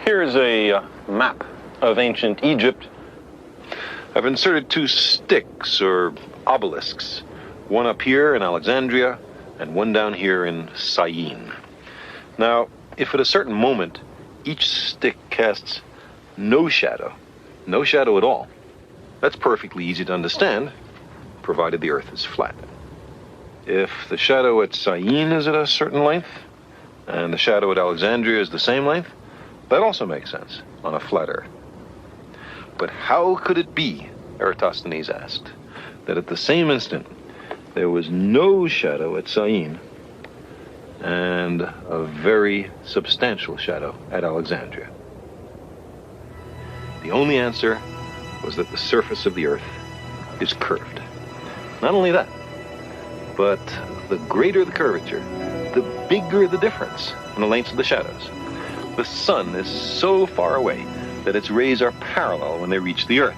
Here's a map of ancient Egypt. I've inserted two sticks or obelisks, one up here in Alexandria and one down here in Sagan. Now, if at a certain moment each stick casts no shadow at all, that's perfectly easy to understand, provided the Earth is flat. If the shadow at Sagan is at a certain length, and the shadow at Alexandria is the same length, that also makes sense on a flat Earth. But how could it be, Eratosthenes asked, that at the same instant there was no shadow at Sagan and a very substantial shadow at Alexandria? The only answer was that the surface of the Earth is curved. Not only that, but the greater the curvature, the bigger the difference in the lengths of the shadows. The sun is so far away that its rays are parallel when they reach the Earth.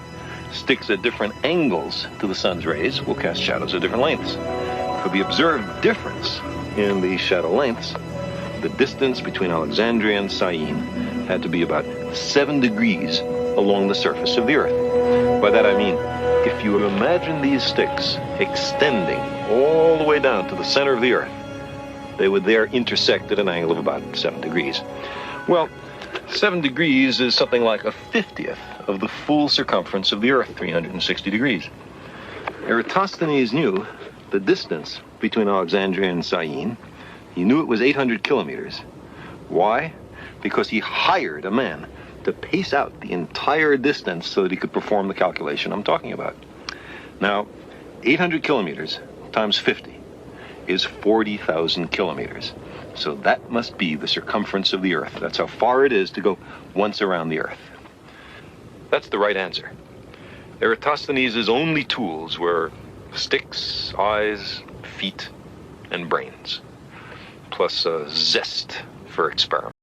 Sticks at different angles to the sun's rays will cast shadows at different lengths. For the observed difference in these shadow lengths, the distance between Alexandria and Sagan had to be about 7 degrees along the surface of the Earth. By that I mean, if you imagine these sticks extending all the way down to the center of the Earth, they would there intersect at an angle of about 7 degrees. Well, 7 degrees is something like a 50th of the full circumference of the Earth, 360 degrees. Eratosthenes knew the distance between Alexandria and Sagan. He knew it was 800 kilometers. Why? Because he hired a man to pace out the entire distance so that he could perform the calculation I'm talking about. Now, 800 kilometers times 50 is 40,000 kilometers. So that must be the circumference of the Earth. That's how far it is to go once around the Earth. That's the right answer. Eratosthenes' only tools were sticks, eyes, feet, and brains, plus a zest for experiment.